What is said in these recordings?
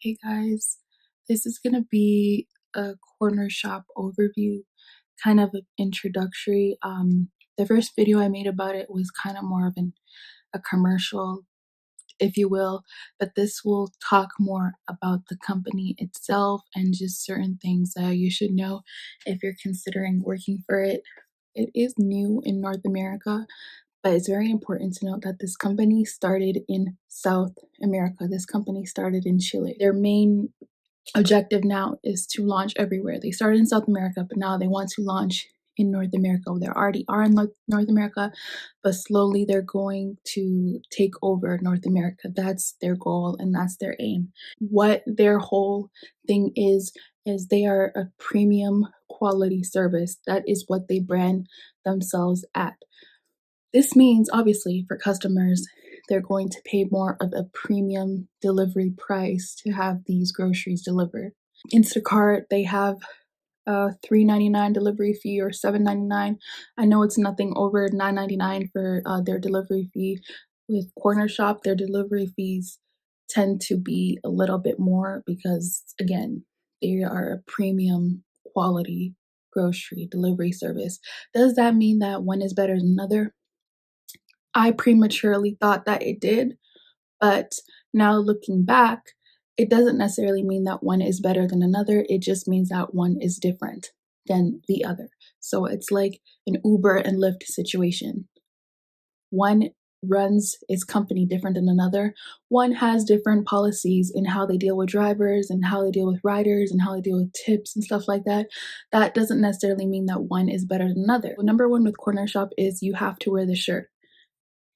Hey guys, this is going to be a Cornershop overview, kind of an introductory. The first video I made about it was kind of more of a commercial, if you will, but this will talk more about the company itself and just certain things that you should know if you're considering working for it. It is new in North America, but it's very important to note that this company started in South America. This company started in Chile. Their main objective now is to launch everywhere. They started in South America, but now they want to launch in North America. They already are in North America, but slowly they're going to take over North America. That's their goal and that's their aim. What their whole thing is they are a premium quality service. That is what they brand themselves at. This means, obviously, for customers, they're going to pay more of a premium delivery price to have these groceries delivered. Instacart, they have a $3.99 delivery fee or $7.99. I know it's nothing over $9.99 for their delivery fee. With Cornershop, their delivery fees tend to be a little bit more because, again, they are a premium quality grocery delivery service. Does that mean that one is better than another? I prematurely thought that it did, but now looking back, it doesn't necessarily mean that one is better than another. It just means that one is different than the other. So it's like an Uber and Lyft situation. One runs its company different than another. One has different policies in how they deal with drivers and how they deal with riders and how they deal with tips and stuff like that. That doesn't necessarily mean that one is better than another. Number one with Cornershop is you have to wear the shirt.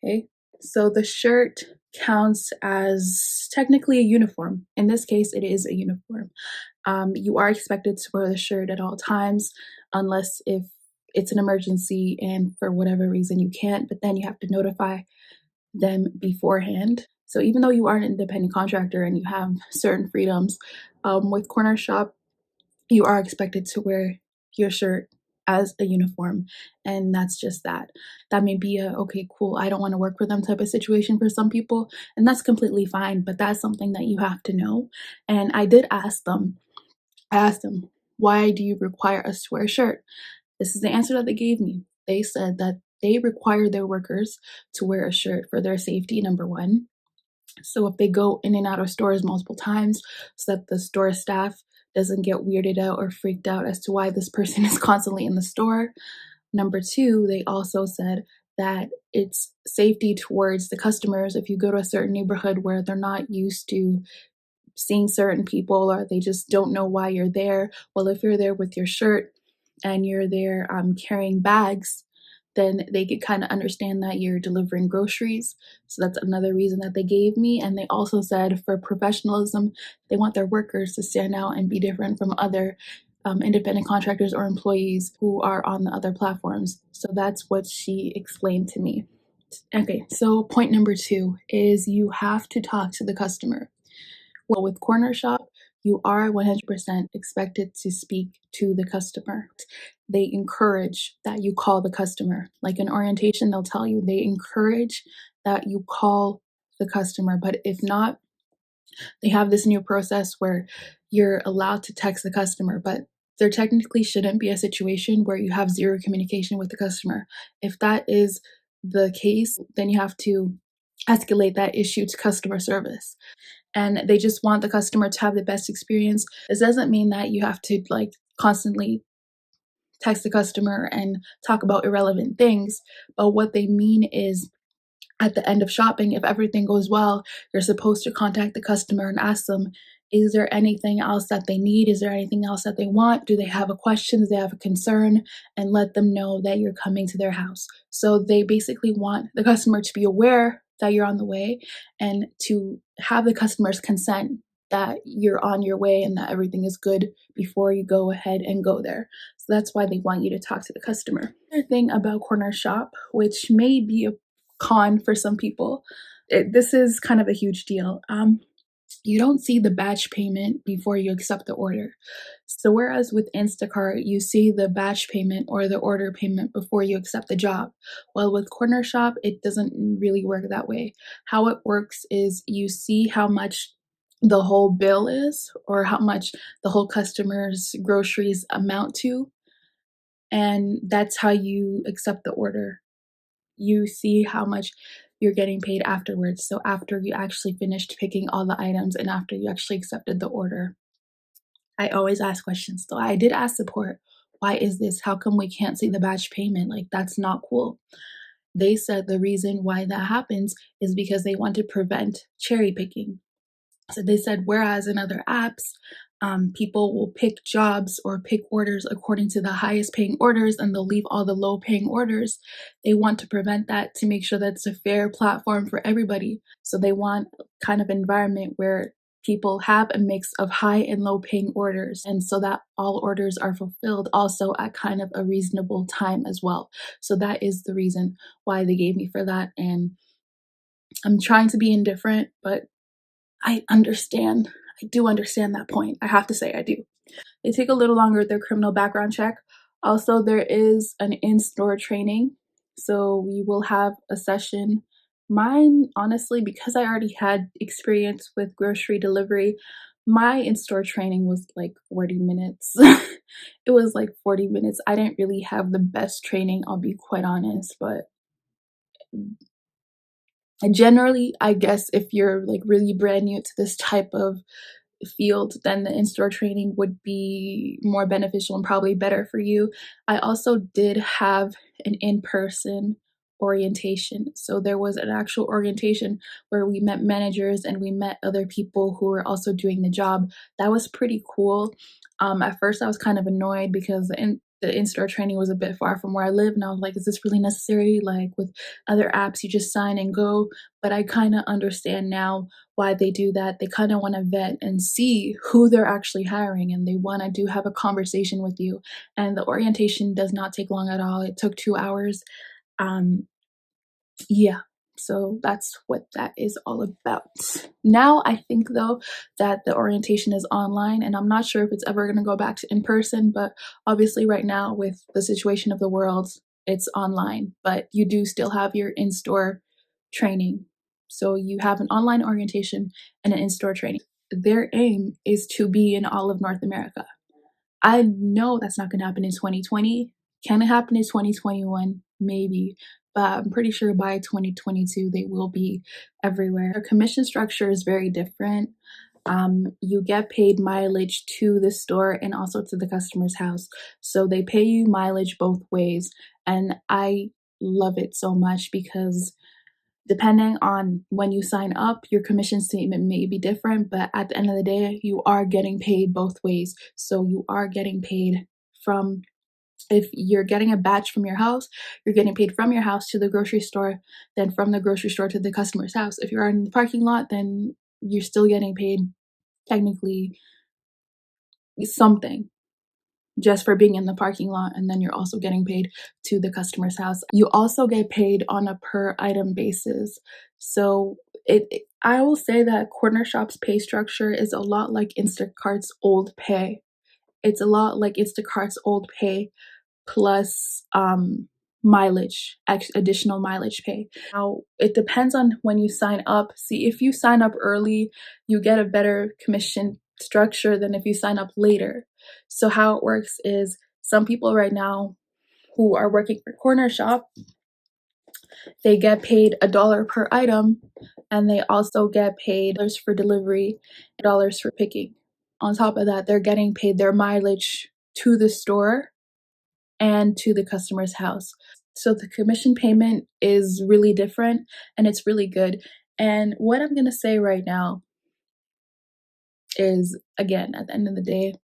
Okay, so the shirt counts as technically a uniform. In this case, it is a uniform. You are expected to wear the shirt at all times, unless if it's an emergency and for whatever reason you can't, but then you have to notify them beforehand. So even though you are an independent contractor and you have certain freedoms, with Cornershop, you are expected to wear your shirt as a uniform, and that's just that. That may be a okay, cool, I don't want to work for them type of situation for some people, and that's completely fine, but that's something that you have to know. And I did ask them, why do you require us to wear a shirt? This is the answer that they gave me. They said that they require their workers to wear a shirt for their safety, number one. So if they go in and out of stores multiple times, so that the store staff doesn't get weirded out or freaked out as to why this person is constantly in the store. Number two, they also said that it's safety towards the customers. If you go to a certain neighborhood where they're not used to seeing certain people or they just don't know why you're there, well, if you're there with your shirt and you're there carrying bags, then they could kind of understand that you're delivering groceries. So that's another reason that they gave me. And they also said for professionalism, they want their workers to stand out and be different from other independent contractors or employees who are on the other platforms. So that's what she explained to me. Okay, so point number two is you have to talk to the customer. Well, with Cornershop, you are 100% expected to speak to the customer. They encourage that you call the customer. Like in orientation, they'll tell you they encourage that you call the customer. But if not, they have this new process where you're allowed to text the customer, but there technically shouldn't be a situation where you have zero communication with the customer. If that is the case, then you have to escalate that issue to customer service. And they just want the customer to have the best experience. This doesn't mean that you have to like constantly text the customer and talk about irrelevant things, but what they mean is at the end of shopping, if everything goes well, you're supposed to contact the customer and ask them, is there anything else that they need? Is there anything else that they want? Do they have a question? Do they have a concern? And let them know that you're coming to their house. So they basically want the customer to be aware that you're on the way and to have the customer's consent that you're on your way and that everything is good before you go ahead and go there. So that's why they want you to talk to the customer. Another thing about Cornershop, which may be a con for some people, this is kind of a huge deal. You don't see the batch payment before you accept the order. So whereas with Instacart, you see the batch payment or the order payment before you accept the job. Well, with Cornershop, it doesn't really work that way. How it works is you see how much the whole bill is, or how much the whole customer's groceries amount to, and that's how you accept the order. You see how much you're getting paid afterwards. So after you actually finished picking all the items and after you actually accepted the order. I always ask questions. So I did ask support, why is this? How come we can't see the batch payment? Like, that's not cool. They said the reason why that happens is because they want to prevent cherry picking. So they said, whereas in other apps, people will pick jobs or pick orders according to the highest paying orders and they'll leave all the low paying orders. They want to prevent that to make sure that it's a fair platform for everybody. So they want kind of environment where people have a mix of high and low paying orders, and so that all orders are fulfilled also at kind of a reasonable time as well. So that is the reason why they gave me for that. And I'm trying to be indifferent, but I understand. I do understand that point. I have to say I do. They take a little longer with their criminal background check. Also, there is an in-store training. So we will have a session. Mine, honestly, because I already had experience with grocery delivery, my in-store training was like 40 minutes. It was like 40 minutes. I didn't really have the best training, I'll be quite honest, but generally, I guess if you're like really brand new to this type of field, then the in-store training would be more beneficial and probably better for you. I also did have an in-person orientation. So there was an actual orientation where we met managers and we met other people who were also doing the job. That was pretty cool. At first I was kind of annoyed because the in-store training was a bit far from where I live, and I was like, is this really necessary? Like with other apps, you just sign and go. But I kind of understand now why they do that. They kind of want to vet and see who they're actually hiring, and they want to do have a conversation with you. And the orientation does not take long at all. It took 2 hours. Um, yeah, so that's what that is all about. Now I think though that the orientation is online, and I'm not sure if it's ever going to go back to in person, but obviously right now with the situation of the world, it's online, but you do still have your in-store training. So you have an online orientation and an in-store training. Their aim is to be in all of North America. I know that's not gonna happen in 2020. Can it happen in 2021? Maybe, but I'm pretty sure by 2022 they will be everywhere. Our commission structure is very different. You get paid mileage to the store and also to the customer's house. So they pay you mileage both ways. And I love it so much because depending on when you sign up, your commission statement may be different, but at the end of the day, you are getting paid both ways. So you are getting paid from, if you're getting a batch from your house, you're getting paid from your house to the grocery store, then from the grocery store to the customer's house. If you're in the parking lot, then you're still getting paid technically something just for being in the parking lot, and then you're also getting paid to the customer's house. You also get paid on a per item basis. So I will say that Cornershop's pay structure is a lot like Instacart's old pay. It's a lot like Instacart's old pay plus mileage, additional mileage pay. Now, it depends on when you sign up. See, if you sign up early, you get a better commission structure than if you sign up later. So how it works is some people right now who are working for Cornershop, they get paid $1 per item, and they also get paid dollars for delivery, dollars for picking. On top of that, they're getting paid their mileage to the store and to the customer's house. So the commission payment is really different and it's really good. And what I'm going to say right now is, again, at the end of the day,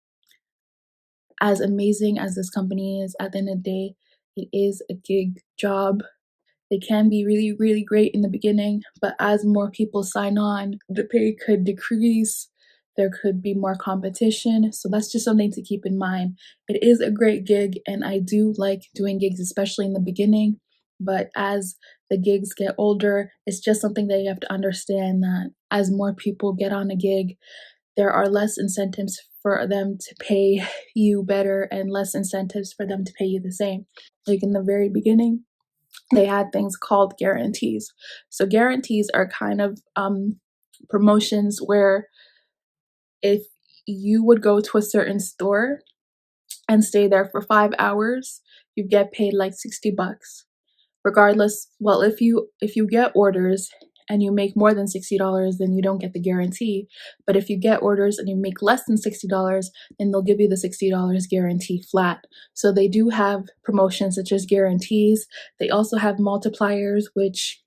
as amazing as this company is, at the end of the day, it is a gig job. They can be really, really great in the beginning, but as more people sign on, the pay could decrease. There could be more competition. So that's just something to keep in mind. It is a great gig, and I do like doing gigs, especially in the beginning. But as the gigs get older, it's just something that you have to understand that as more people get on a gig, there are less incentives for them to pay you better and less incentives for them to pay you the same. Like in the very beginning, they had things called guarantees. So guarantees are kind of promotions where if you would go to a certain store and stay there for 5 hours, you get paid like $60. Regardless, well, if you get orders and you make more than $60, then you don't get the guarantee. But if you get orders and you make less than $60, then they'll give you the $60 guarantee flat. So they do have promotions such as guarantees. They also have multipliers, which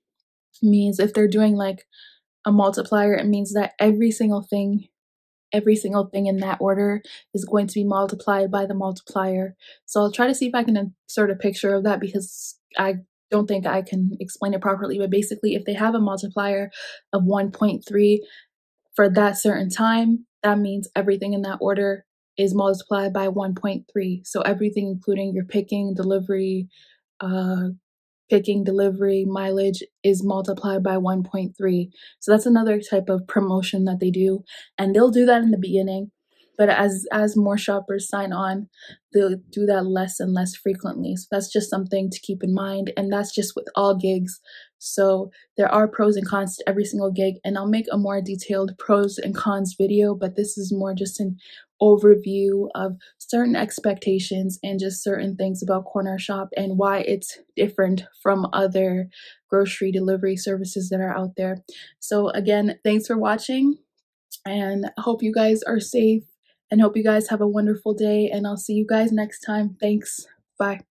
means if they're doing like a multiplier, it means that every single thing in that order is going to be multiplied by the multiplier. So I'll try to see if I can insert a picture of that, because I don't think I can explain it properly. But basically, if they have a multiplier of 1.3 for that certain time, that means everything in that order is multiplied by 1.3. So everything, including your uh, picking, delivery, mileage, is multiplied by 1.3. So that's another type of promotion that they do. And they'll do that in the beginning. But as more shoppers sign on, they'll do that less and less frequently. So that's just something to keep in mind. And that's just with all gigs. So there are pros and cons to every single gig. And I'll make a more detailed pros and cons video. But this is more just an overview of certain expectations and just certain things about Cornershop and why it's different from other grocery delivery services that are out there. So again, thanks for watching, and I hope you guys are safe and hope you guys have a wonderful day, and I'll see you guys next time. Thanks. Bye.